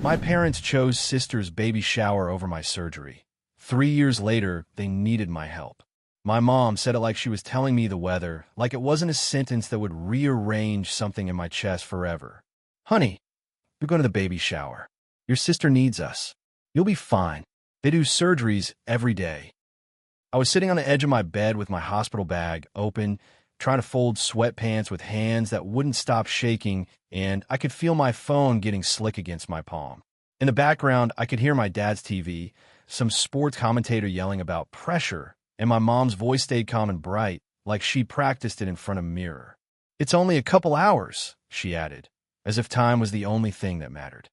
My parents chose sister's baby shower over my surgery. 3 years later, they needed my help. My mom said it like she was telling me the weather, like it wasn't a sentence that would rearrange something in my chest forever. Honey, you're going to the baby shower. Your sister needs us. You'll be fine. They do surgeries every day. I was sitting on the edge of my bed with my hospital bag open, trying to fold sweatpants with hands that wouldn't stop shaking, and I could feel my phone getting slick against my palm. In the background, I could hear my dad's TV, some sports commentator yelling about pressure, and my mom's voice stayed calm and bright, like she practiced it in front of a mirror. "It's only a couple hours," she added, as if time was the only thing that mattered.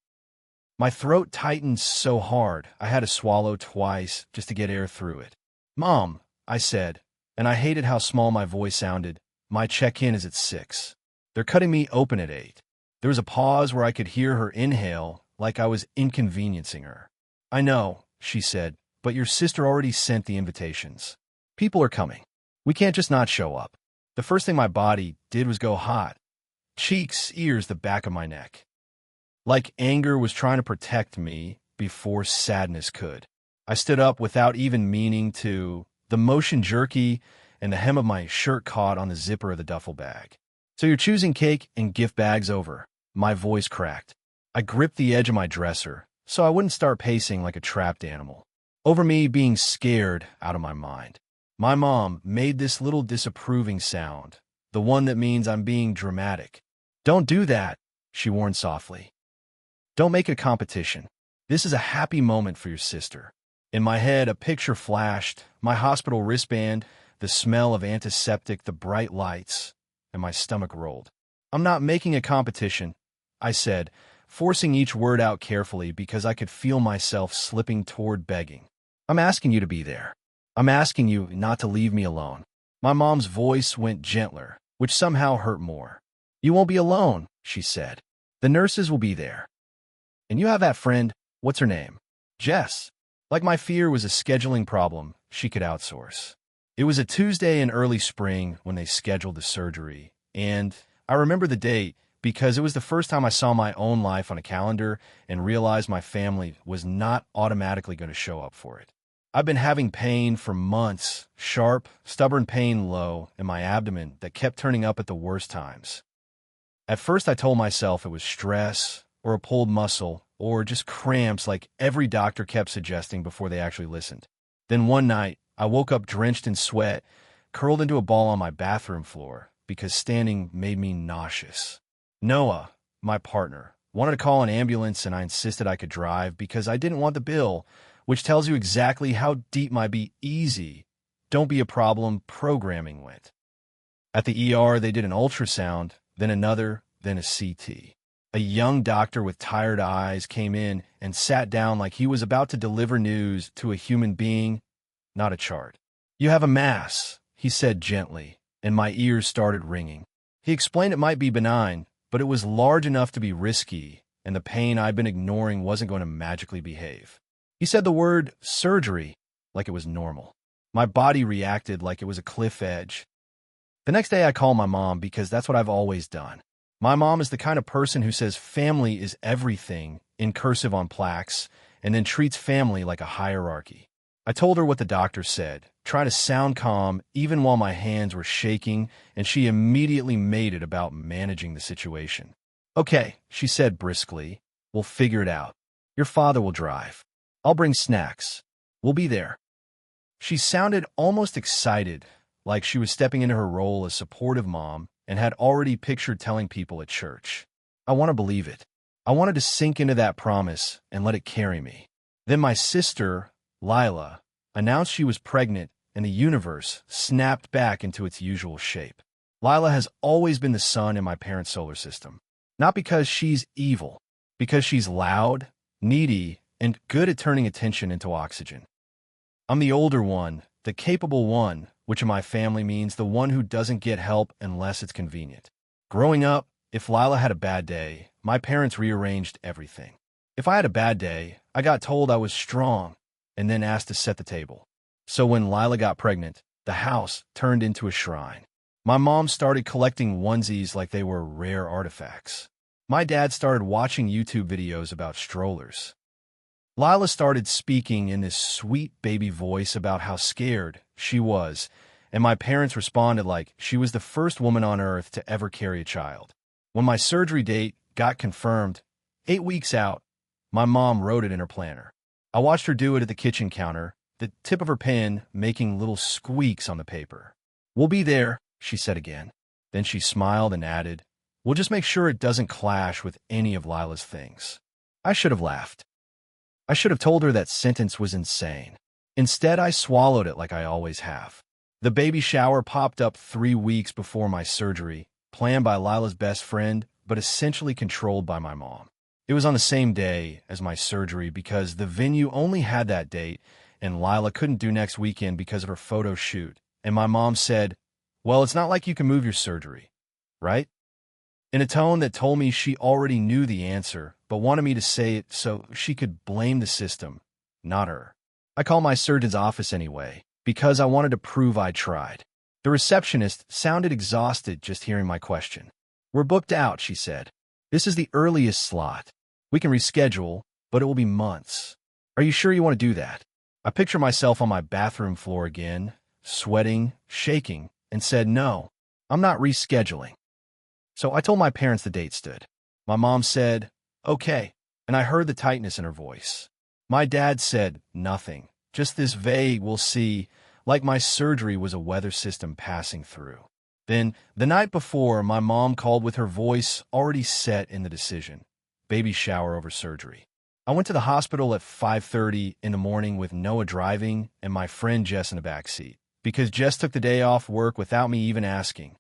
My throat tightened so hard, I had to swallow twice just to get air through it. "Mom," I said, and I hated how small my voice sounded, "my check-in is at 6. They're cutting me open at 8. There was a pause where I could hear her inhale, like I was inconveniencing her. "I know," she said, "but your sister already sent the invitations. People are coming. We can't just not show up." The first thing my body did was go hot. Cheeks, ears, the back of my neck. Like anger was trying to protect me before sadness could. I stood up without even meaning to, the motion jerky, and the hem of my shirt caught on the zipper of the duffel bag. "So you're choosing cake and gift bags over?" My voice cracked. I gripped the edge of my dresser, so I wouldn't start pacing like a trapped animal. Over me being scared out of my mind. My mom made this little disapproving sound, the one that means I'm being dramatic. "Don't do that," she warned softly. "Don't make it a competition. This is a happy moment for your sister." In my head, a picture flashed, my hospital wristband, the smell of antiseptic, the bright lights, and my stomach rolled. "I'm not making a competition," I said, forcing each word out carefully because I could feel myself slipping toward begging. "I'm asking you to be there. I'm asking you not to leave me alone." My mom's voice went gentler, which somehow hurt more. "You won't be alone," she said. "The nurses will be there. And you have that friend, what's her name? Jess." Like my fear was a scheduling problem she could outsource. It was a Tuesday in early spring when they scheduled the surgery, and I remember the date because it was the first time I saw my own life on a calendar and realized my family was not automatically going to show up for it. I've been having pain for months, sharp, stubborn pain low in my abdomen that kept turning up at the worst times. At first I told myself it was stress, or a pulled muscle, or just cramps like every doctor kept suggesting before they actually listened. Then one night, I woke up drenched in sweat, curled into a ball on my bathroom floor because standing made me nauseous. Noah, my partner, wanted to call an ambulance, and I insisted I could drive because I didn't want the bill, which tells you exactly how deep my "be easy, don't be a problem" programming went. At the ER, they did an ultrasound, then another, then a CT. A young doctor with tired eyes came in and sat down like he was about to deliver news to a human being, not a chart. "You have a mass," he said gently, and my ears started ringing. He explained it might be benign, but it was large enough to be risky, and the pain I'd been ignoring wasn't going to magically behave. He said the word surgery like it was normal. My body reacted like it was a cliff edge. The next day I called my mom because that's what I've always done. My mom is the kind of person who says family is everything in cursive on plaques and then treats family like a hierarchy. I told her what the doctor said, trying to sound calm even while my hands were shaking, and she immediately made it about managing the situation. "Okay," she said briskly, "we'll figure it out. Your father will drive. I'll bring snacks. We'll be there." She sounded almost excited, like she was stepping into her role as supportive mom and had already pictured telling people at church. I want to believe it. I wanted to sink into that promise and let it carry me. Then my sister, Lila, announced she was pregnant, and the universe snapped back into its usual shape. Lila has always been the sun in my parents' solar system. Not because she's evil, because she's loud, needy, and good at turning attention into oxygen. I'm the older one, the capable one, which in my family means the one who doesn't get help unless it's convenient. Growing up, if Lila had a bad day, my parents rearranged everything. If I had a bad day, I got told I was strong and then asked to set the table. So when Lila got pregnant, the house turned into a shrine. My mom started collecting onesies like they were rare artifacts. My dad started watching YouTube videos about strollers. Lila started speaking in this sweet baby voice about how scared she was, and my parents responded like she was the first woman on earth to ever carry a child. When my surgery date got confirmed, 8 weeks out, my mom wrote it in her planner. I watched her do it at the kitchen counter, the tip of her pen making little squeaks on the paper. "We'll be there," she said again. Then she smiled and added, "We'll just make sure it doesn't clash with any of Lila's things." I should have laughed. I should have told her that sentence was insane. Instead, I swallowed it like I always have. The baby shower popped up 3 weeks before my surgery, planned by Lila's best friend, but essentially controlled by my mom. It was on the same day as my surgery because the venue only had that date, and Lila couldn't do next weekend because of her photo shoot. And my mom said, "Well, it's not like you can move your surgery, right?" In a tone that told me she already knew the answer, but wanted me to say it so she could blame the system, not her. I called my surgeon's office anyway, because I wanted to prove I tried. The receptionist sounded exhausted just hearing my question. "We're booked out," she said. "This is the earliest slot. We can reschedule, but it will be months. Are you sure you want to do that?" I picture myself on my bathroom floor again, sweating, shaking, and said, "No, I'm not rescheduling." So I told my parents the date stood. My mom said, "Okay," and I heard the tightness in her voice. My dad said nothing, just this vague "we'll see," like my surgery was a weather system passing through. Then, the night before, my mom called with her voice already set in the decision. Baby shower over surgery. I went to the hospital at 5:30 in the morning with Noah driving and my friend Jess in the back seat, because Jess took the day off work without me even asking.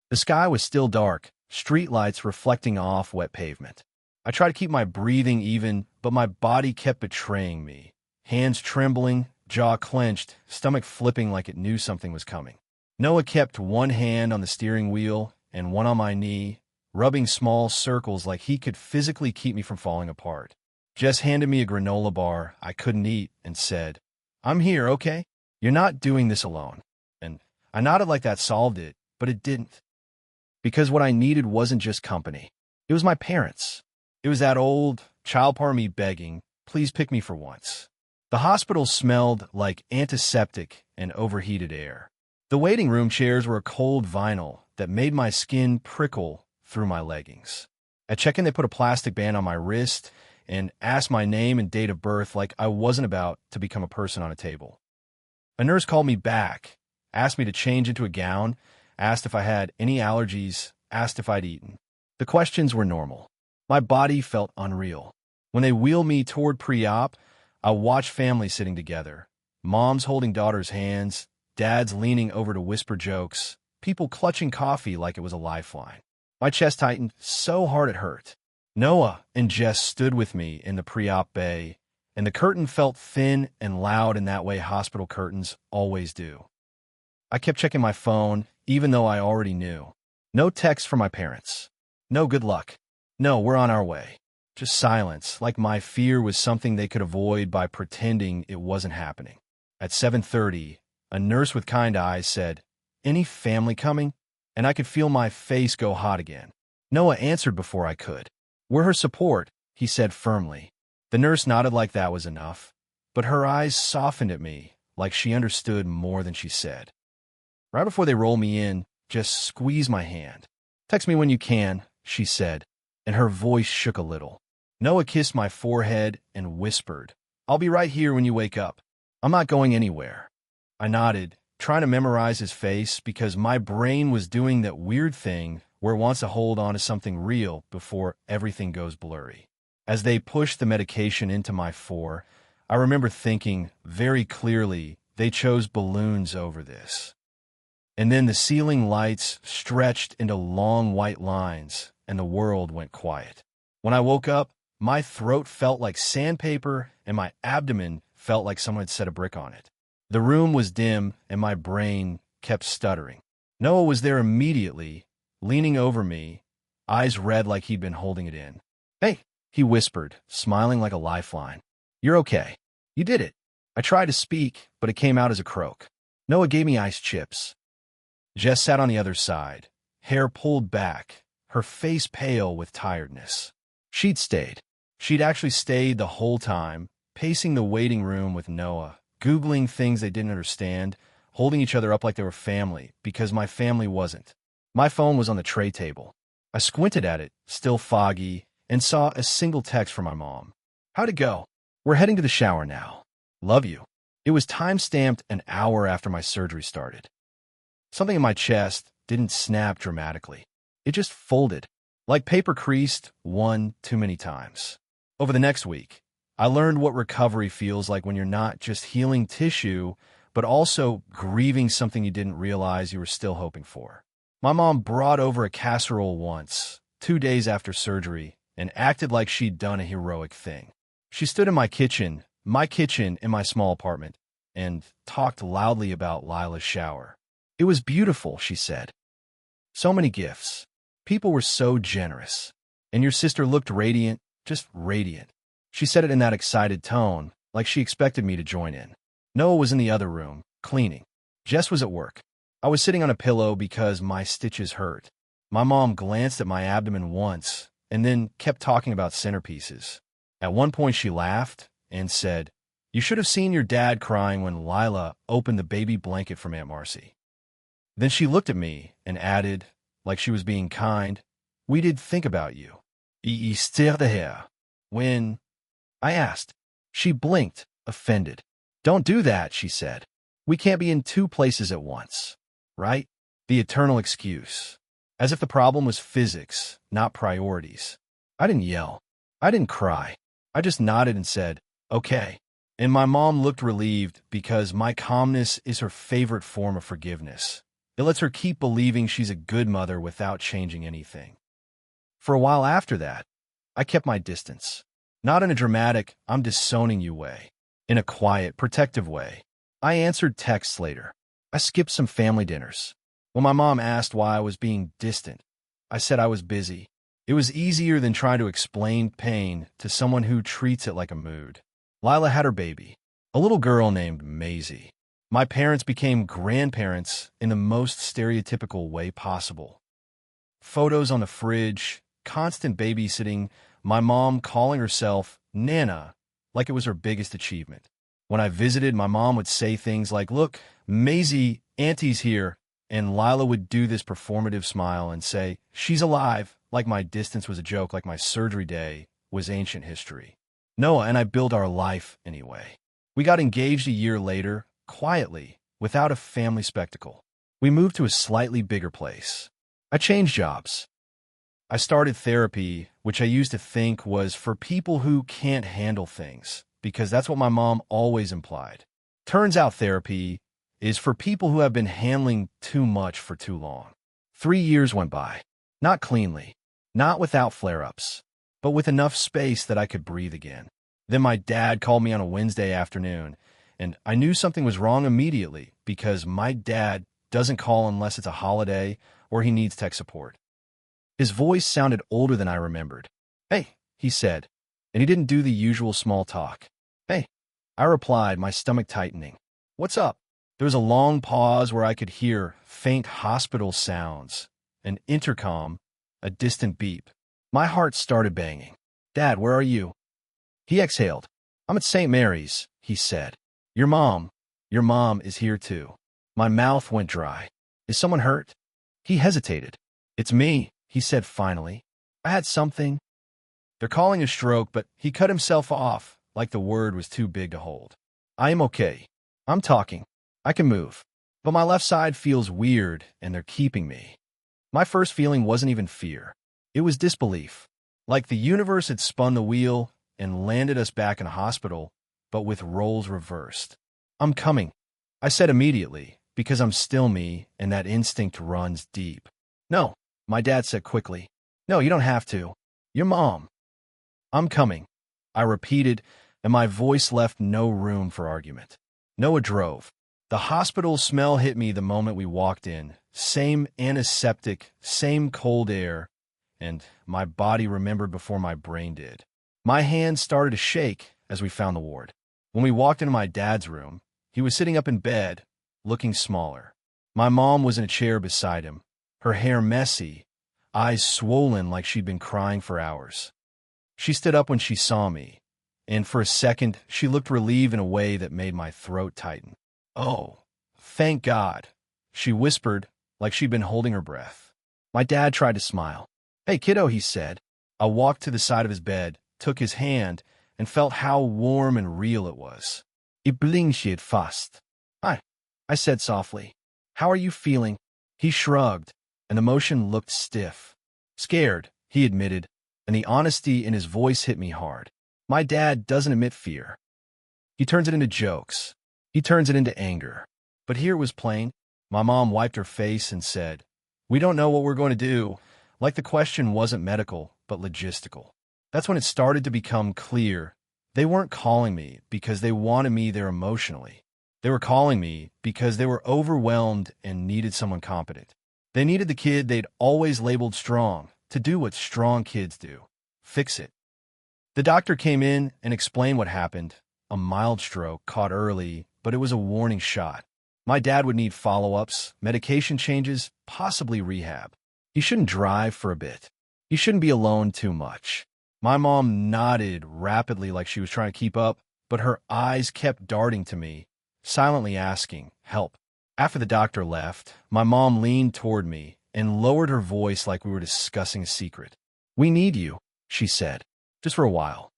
The sky was still dark, streetlights reflecting off wet pavement. I tried to keep my breathing even, but my body kept betraying me. Hands trembling, jaw clenched, stomach flipping like it knew something was coming. Noah kept one hand on the steering wheel and one on my knee, rubbing small circles like he could physically keep me from falling apart. Jess handed me a granola bar I couldn't eat and said, "I'm here, okay? You're not doing this alone." And I nodded like that solved it, but it didn't. Because what I needed wasn't just company. It was my parents. It was that old child part of me begging, "Please pick me for once." The hospital smelled like antiseptic and overheated air. The waiting room chairs were a cold vinyl that made my skin prickle through my leggings. At check-in, they put a plastic band on my wrist and asked my name and date of birth like I wasn't about to become a person on a table. A nurse called me back, asked me to change into a gown, asked if I had any allergies, asked if I'd eaten. The questions were normal. My body felt unreal. When they wheeled me toward pre-op, I watched families sitting together, moms holding daughters' hands, dads leaning over to whisper jokes, people clutching coffee like it was a lifeline. My chest tightened so hard it hurt. Noah and Jess stood with me in the pre-op bay, and the curtain felt thin and loud in that way hospital curtains always do. I kept checking my phone, even though I already knew. No text from my parents. No good luck. No, we're on our way. Just silence, like my fear was something they could avoid by pretending it wasn't happening. At 7:30, a nurse with kind eyes said, "Any family coming?" And I could feel my face go hot again. Noah answered before I could. "We're her support," he said firmly. The nurse nodded like that was enough, but her eyes softened at me, like she understood more than she said. Right before they rolled me in, just squeeze my hand. "Text me when you can," she said, and her voice shook a little. Noah kissed my forehead and whispered, "I'll be right here when you wake up. I'm not going anywhere." I nodded, trying to memorize his face because my brain was doing that weird thing where it wants to hold on to something real before everything goes blurry. As they pushed the medication into my fore, I remember thinking very clearly they chose balloons over this. And then the ceiling lights stretched into long white lines, and the world went quiet. When I woke up, my throat felt like sandpaper, and my abdomen felt like someone had set a brick on it. The room was dim, and my brain kept stuttering. Noah was there immediately, leaning over me, eyes red like he'd been holding it in. "Hey," he whispered, smiling like a lifeline. "You're okay. You did it." I tried to speak, but it came out as a croak. Noah gave me ice chips. Jess sat on the other side, hair pulled back, her face pale with tiredness. She'd stayed. She'd actually stayed the whole time, pacing the waiting room with Noah, Googling things they didn't understand, holding each other up like they were family, because my family wasn't. My phone was on the tray table. I squinted at it, still foggy, and saw a single text from my mom. "How'd it go? We're heading to the shower now. Love you." It was time-stamped an hour after my surgery started. Something in my chest didn't snap dramatically. It just folded, like paper creased one too many times. Over the next week, I learned what recovery feels like when you're not just healing tissue, but also grieving something you didn't realize you were still hoping for. My mom brought over a casserole once, 2 days after surgery, and acted like she'd done a heroic thing. She stood in my kitchen in my small apartment, and talked loudly about Lila's shower. It was beautiful, she said. So many gifts. People were so generous. And your sister looked radiant, just radiant. She said it in that excited tone, like she expected me to join in. Noah was in the other room, cleaning. Jess was at work. I was sitting on a pillow because my stitches hurt. My mom glanced at my abdomen once, and then kept talking about centerpieces. At one point she laughed and said, "You should have seen your dad crying when Lila opened the baby blanket from Aunt Marcy." Then she looked at me and added, like she was being kind, "We did think about you." Esther de hair. When? I asked. She blinked, offended. "Don't do that," she said. "We can't be in 2 places at once, right?" The eternal excuse. As if the problem was physics, not priorities. I didn't yell. I didn't cry. I just nodded and said, "Okay." And my mom looked relieved because my calmness is her favorite form of forgiveness. It lets her keep believing she's a good mother without changing anything. For a while after that, I kept my distance. Not in a dramatic, "I'm disowning you" way. In a quiet, protective way. I answered texts later. I skipped some family dinners. When my mom asked why I was being distant, I said I was busy. It was easier than trying to explain pain to someone who treats it like a mood. Lila had her baby, a little girl named Maisie. My parents became grandparents in the most stereotypical way possible. Photos on the fridge, constant babysitting, my mom calling herself Nana like it was her biggest achievement. When I visited, my mom would say things like, "Look, Maisie, Auntie's here," and Lila would do this performative smile and say, "She's alive," like my distance was a joke, like my surgery day was ancient history. Noah and I built our life anyway. We got engaged a year later, quietly, without a family spectacle. We moved to a slightly bigger place. I changed jobs. I started therapy, which I used to think was for people who can't handle things, because that's what my mom always implied. Turns out therapy is for people who have been handling too much for too long. 3 years went by. Not cleanly, not without flare-ups, but with enough space that I could breathe again. Then my dad called me on a Wednesday afternoon, and I knew something was wrong immediately because my dad doesn't call unless it's a holiday or he needs tech support. His voice sounded older than I remembered. "Hey," he said, and he didn't do the usual small talk. "Hey," I replied, my stomach tightening. "What's up?" There was a long pause where I could hear faint hospital sounds, an intercom, a distant beep. My heart started banging. "Dad, where are you?" He exhaled. "I'm at St. Mary's," he said. Your mom is here too." My mouth went dry. "Is someone hurt?" He hesitated. "It's me," he said finally. "I had something." They're calling a stroke, but he cut himself off like the word was too big to hold. "I am okay. I'm talking. I can move. But my left side feels weird, and they're keeping me." My first feeling wasn't even fear. It was disbelief. Like the universe had spun the wheel and landed us back in a hospital, but with roles reversed. "I'm coming," I said immediately, because I'm still me, and that instinct runs deep. "No," my dad said quickly. "No, you don't have to. Your mom." "I'm coming," I repeated, and my voice left no room for argument. Noah drove. The hospital smell hit me the moment we walked in. Same antiseptic, same cold air, and my body remembered before my brain did. My hands started to shake as we found the ward. When we walked into my dad's room, he was sitting up in bed, looking smaller. My mom was in a chair beside him, her hair messy, eyes swollen like she'd been crying for hours. She stood up when she saw me, and for a second she looked relieved in a way that made my throat tighten. "Oh, thank God," she whispered, like she'd been holding her breath. My dad tried to smile. "Hey, kiddo," he said. I walked to the side of his bed, took his hand, and felt how warm and real it was. "Ik blinkje fast." "Hi," I said softly. "How are you feeling?" He shrugged, and the motion looked stiff. "Scared," he admitted, and the honesty in his voice hit me hard. My dad doesn't admit fear. He turns it into jokes. He turns it into anger. But here it was plain. My mom wiped her face and said, "We don't know what we're going to do," like the question wasn't medical, but logistical. That's when it started to become clear. They weren't calling me because they wanted me there emotionally. They were calling me because they were overwhelmed and needed someone competent. They needed the kid they'd always labeled strong to do what strong kids do: fix it. The doctor came in and explained what happened. A mild stroke, caught early, but it was a warning shot. My dad would need follow-ups, medication changes, possibly rehab. He shouldn't drive for a bit. He shouldn't be alone too much. My mom nodded rapidly like she was trying to keep up, but her eyes kept darting to me, silently asking, "Help." After the doctor left, my mom leaned toward me and lowered her voice like we were discussing a secret. "We need you," she said, "just for a while.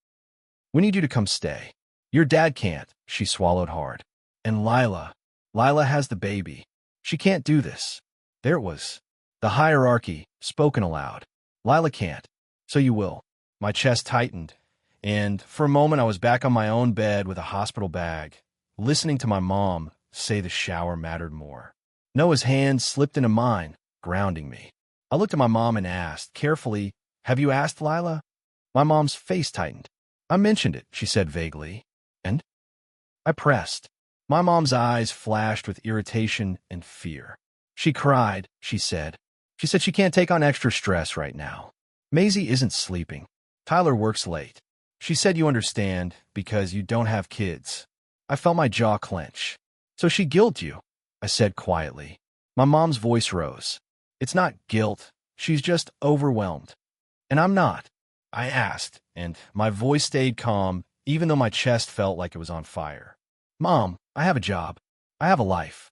We need you to come stay. Your dad can't." She swallowed hard. "And Lila has the baby. She can't do this." There it was. The hierarchy, spoken aloud. "Lila can't, so you will." My chest tightened, and for a moment I was back on my own bed with a hospital bag, listening to my mom say the shower mattered more. Noah's hand slipped into mine, grounding me. I looked at my mom and asked, carefully, "Have you asked Lila?" My mom's face tightened. "I mentioned it," she said vaguely. "And?" I pressed. My mom's eyes flashed with irritation and fear. "She cried," she said. "She said she can't take on extra stress right now. Maisie isn't sleeping. Tyler works late. She said you understand because you don't have kids." I felt my jaw clench. "So she guilt you," I said quietly. My mom's voice rose. "It's not guilt. She's just overwhelmed." "And I'm not?" I asked, and my voice stayed calm, even though my chest felt like it was on fire. "Mom, I have a job. I have a life.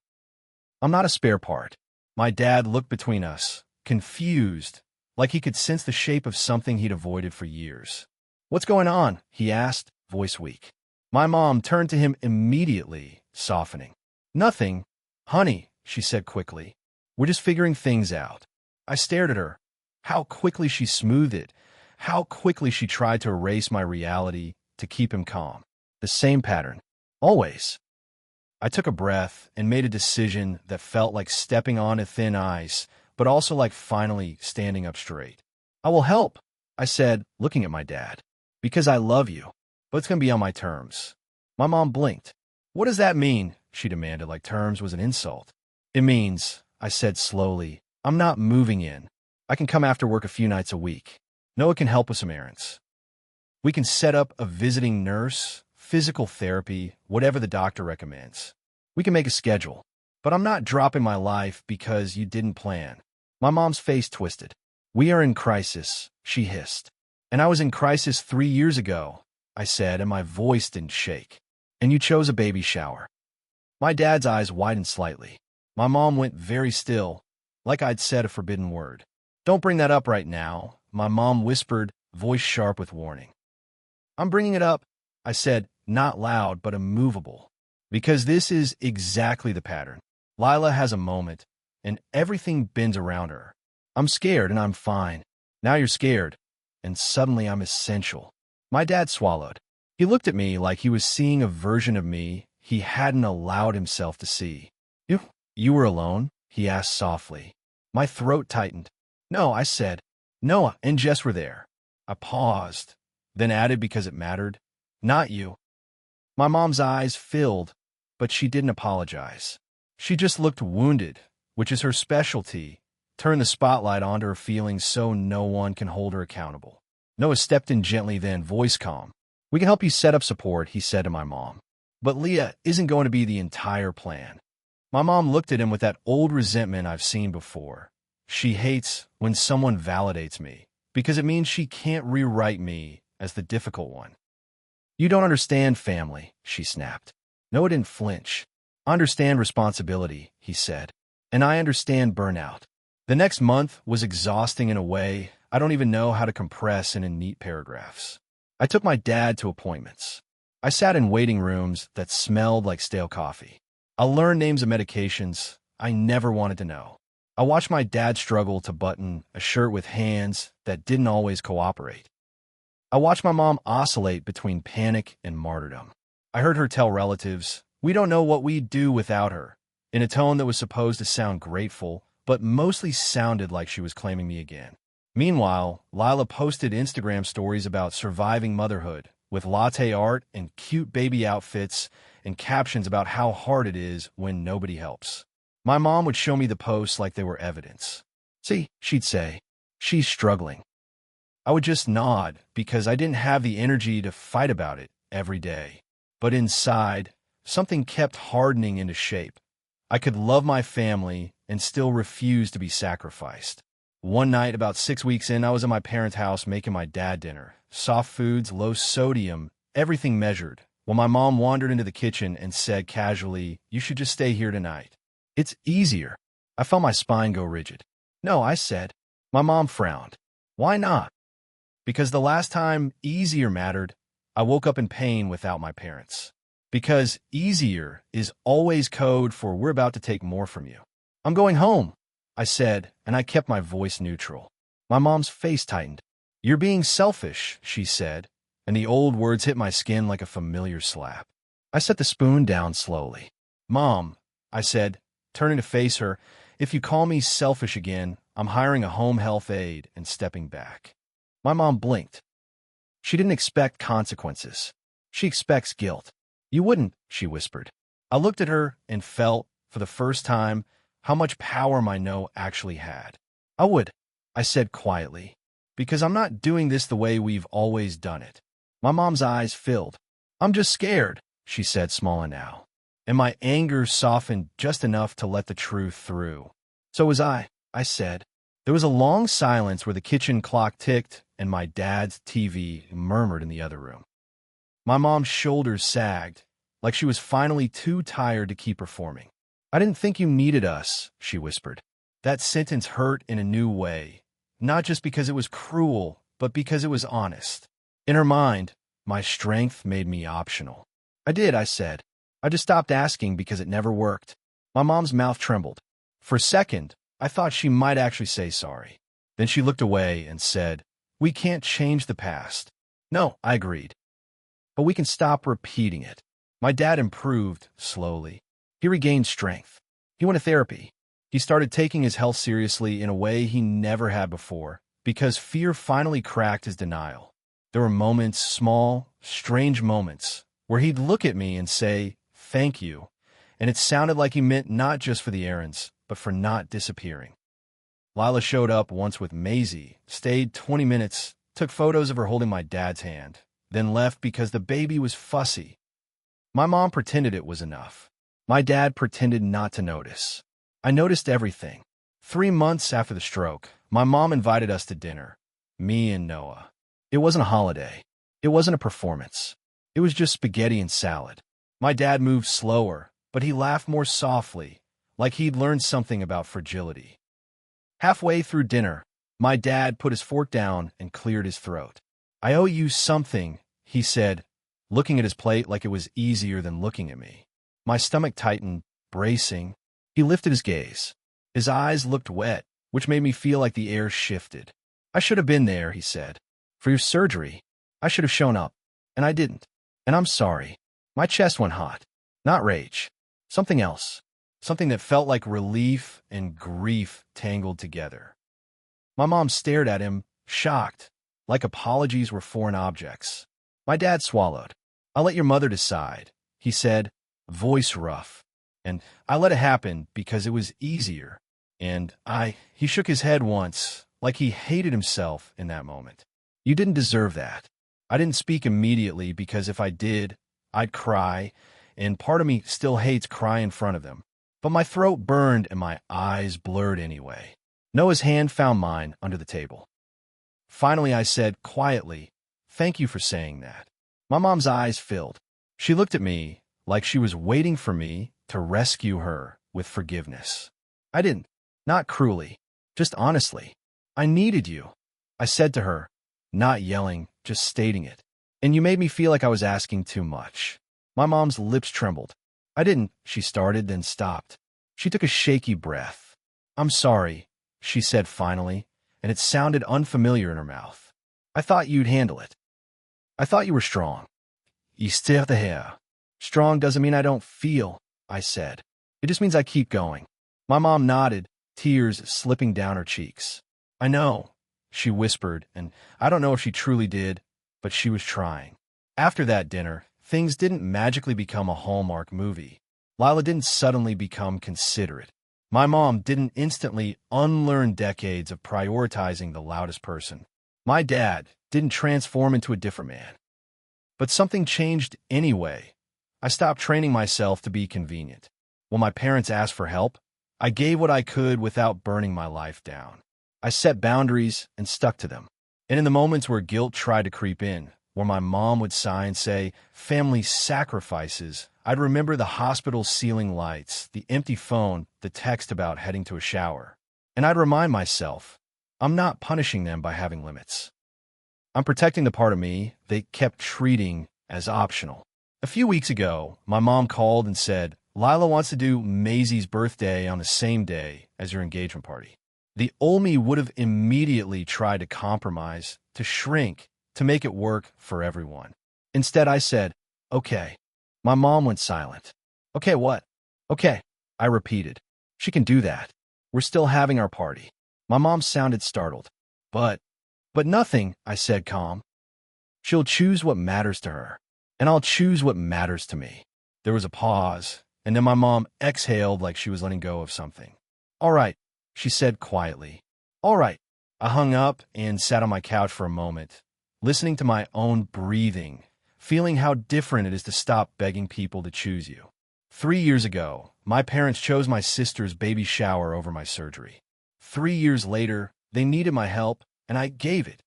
I'm not a spare part." My dad looked between us, confused, like he could sense the shape of something he'd avoided for years. "What's going on?" he asked, voice weak. My mom turned to him immediately, softening. "Nothing, honey," she said quickly. "We're just figuring things out." I stared at her. How quickly she smoothed it. How quickly she tried to erase my reality to keep him calm. The same pattern. Always. I took a breath and made a decision that felt like stepping on a thin ice, but also like finally standing up straight. "I will help," I said, looking at my dad. "Because I love you, but it's going to be on my terms." My mom blinked. "What does that mean?" she demanded, like terms was an insult. "It means," I said slowly, "I'm not moving in. I can come after work a few nights a week. Noah can help with some errands. We can set up a visiting nurse, physical therapy, whatever the doctor recommends. We can make a schedule. But I'm not dropping my life because you didn't plan." My mom's face twisted. "We are in crisis," she hissed. "And I was in crisis 3 years ago," I said, and my voice didn't shake. "And you chose a baby shower." My dad's eyes widened slightly. My mom went very still, like I'd said a forbidden word. "Don't bring that up right now," my mom whispered, voice sharp with warning. "I'm bringing it up," I said, not loud but immovable, "because this is exactly the pattern. Lila has a moment, and everything bends around her. I'm scared, and I'm fine. Now you're scared, and suddenly I'm essential." My dad swallowed. He looked at me like he was seeing a version of me he hadn't allowed himself to see. You were alone?" he asked softly. My throat tightened. "No," I said. "Noah and Jess were there." I paused, then added because it mattered, "Not you." My mom's eyes filled, but she didn't apologize. She just looked wounded, which is her specialty, turned the spotlight onto her feelings so no one can hold her accountable. Noah stepped in gently then, voice calm. "We can help you set up support," he said to my mom. "But Leah isn't going to be the entire plan." My mom looked at him with that old resentment I've seen before. She hates when someone validates me because it means she can't rewrite me as the difficult one. You don't understand family, she snapped. Noah didn't flinch. I understand responsibility, he said. And I understand burnout. The next month was exhausting in a way I don't even know how to compress into neat paragraphs. I took my dad to appointments. I sat in waiting rooms that smelled like stale coffee. I learned names of medications I never wanted to know. I watched my dad struggle to button a shirt with hands that didn't always cooperate. I watched my mom oscillate between panic and martyrdom. I heard her tell relatives, "We don't know what we'd do without her," in a tone that was supposed to sound grateful, but mostly sounded like she was claiming me again. Meanwhile, Lila posted Instagram stories about surviving motherhood, with latte art and cute baby outfits and captions about how hard it is when nobody helps. My mom would show me the posts like they were evidence. "See," she'd say, "she's struggling." I would just nod because I didn't have the energy to fight about it every day. But inside, something kept hardening into shape. I could love my family and still refuse to be sacrificed. One night, about 6 weeks in, I was at my parents' house making my dad dinner. Soft foods, low sodium, everything measured. While my mom wandered into the kitchen and said casually, "You should just stay here tonight. It's easier." I felt my spine go rigid. "No," I said. My mom frowned. "Why not?" "Because the last time easier mattered, I woke up in pain without my parents. Because easier is always code for we're about to take more from you." "I'm going home," I said, and I kept my voice neutral. My mom's face tightened. "You're being selfish," she said, and the old words hit my skin like a familiar slap. I set the spoon down slowly. "Mom," I said, turning to face her, "if you call me selfish again, I'm hiring a home health aide and stepping back." My mom blinked. She didn't expect consequences. She expects guilt. "You wouldn't," she whispered. I looked at her and felt, for the first time, how much power my no actually had. "I would," I said quietly, "because I'm not doing this the way we've always done it." My mom's eyes filled. "I'm just scared," she said, smaller now. And my anger softened just enough to let the truth through. "So was I said. There was a long silence where the kitchen clock ticked and my dad's TV murmured in the other room. My mom's shoulders sagged, like she was finally too tired to keep performing. "I didn't think you needed us," she whispered. That sentence hurt in a new way, not just because it was cruel, but because it was honest. In her mind, my strength made me optional. "I did," I said. "I just stopped asking because it never worked." My mom's mouth trembled. For a second, I thought she might actually say sorry. Then she looked away and said, "We can't change the past." "No," I agreed. "But we can stop repeating it." My dad improved slowly. He regained strength. He went to therapy. He started taking his health seriously in a way he never had before, because fear finally cracked his denial. There were moments, small, strange moments, where he'd look at me and say, "Thank you," and it sounded like he meant not just for the errands, but for not disappearing. Lila showed up once with Maisie, stayed 20 minutes, took photos of her holding my dad's hand, then left because the baby was fussy. My mom pretended it was enough. My dad pretended not to notice. I noticed everything. 3 months after the stroke, my mom invited us to dinner, me and Noah. It wasn't a holiday. It wasn't a performance. It was just spaghetti and salad. My dad moved slower, but he laughed more softly, like he'd learned something about fragility. Halfway through dinner, my dad put his fork down and cleared his throat. "I owe you something," he said, looking at his plate like it was easier than looking at me. My stomach tightened, bracing. He lifted his gaze. His eyes looked wet, which made me feel like the air shifted. "I should have been there," he said. "For your surgery. I should have shown up. And I didn't. And I'm sorry." My chest went hot. Not rage. Something else. Something that felt like relief and grief tangled together. My mom stared at him, shocked, like apologies were foreign objects. My dad swallowed. "I'll let your mother decide," he said, voice rough. And I let it happen because it was easier. And he shook his head once, like he hated himself in that moment. "You didn't deserve that." I didn't speak immediately because if I did, I'd cry, and part of me still hates crying in front of them. But my throat burned and my eyes blurred anyway. Noah's hand found mine under the table. Finally, I said quietly, "Thank you for saying that." My mom's eyes filled. She looked at me like she was waiting for me to rescue her with forgiveness. I didn't. Not cruelly. Just honestly. "I needed you," I said to her, not yelling, just stating it. "And you made me feel like I was asking too much." My mom's lips trembled. "I didn't," she started, then stopped. She took a shaky breath. "I'm sorry," she said finally, and it sounded unfamiliar in her mouth. "I thought you'd handle it. I thought you were strong." "You still have the hair." "Strong doesn't mean I don't feel," I said. "It just means I keep going." My mom nodded, tears slipping down her cheeks. "I know," she whispered, and I don't know if she truly did, but she was trying. After that dinner, things didn't magically become a Hallmark movie. Lila didn't suddenly become considerate. My mom didn't instantly unlearn decades of prioritizing the loudest person. My dad didn't transform into a different man. But something changed anyway. I stopped training myself to be convenient. When my parents asked for help, I gave what I could without burning my life down. I set boundaries and stuck to them. And in the moments where guilt tried to creep in, where my mom would sigh and say, "family sacrifices," I'd remember the hospital ceiling lights, the empty phone, the text about heading to a shower. And I'd remind myself, I'm not punishing them by having limits. I'm protecting the part of me they kept treating as optional. A few weeks ago, my mom called and said, "Lila wants to do Maisie's birthday on the same day as your engagement party." The old me would have immediately tried to compromise, to shrink, to make it work for everyone. Instead, I said, "Okay." My mom went silent. "Okay, what?" "Okay," I repeated. "She can do that. We're still having our party." My mom sounded startled. But nothing," I said calm. "She'll choose what matters to her, and I'll choose what matters to me." There was a pause, and then my mom exhaled like she was letting go of something. "All right," she said quietly. "All right." I hung up and sat on my couch for a moment, listening to my own breathing, feeling how different it is to stop begging people to choose you. 3 years ago, my parents chose my sister's baby shower over my surgery. 3 years later, they needed my help, and I gave it.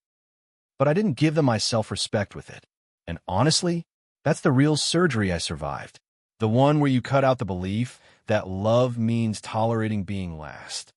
But I didn't give them my self-respect with it. And honestly, that's the real surgery I survived. The one where you cut out the belief that love means tolerating being last.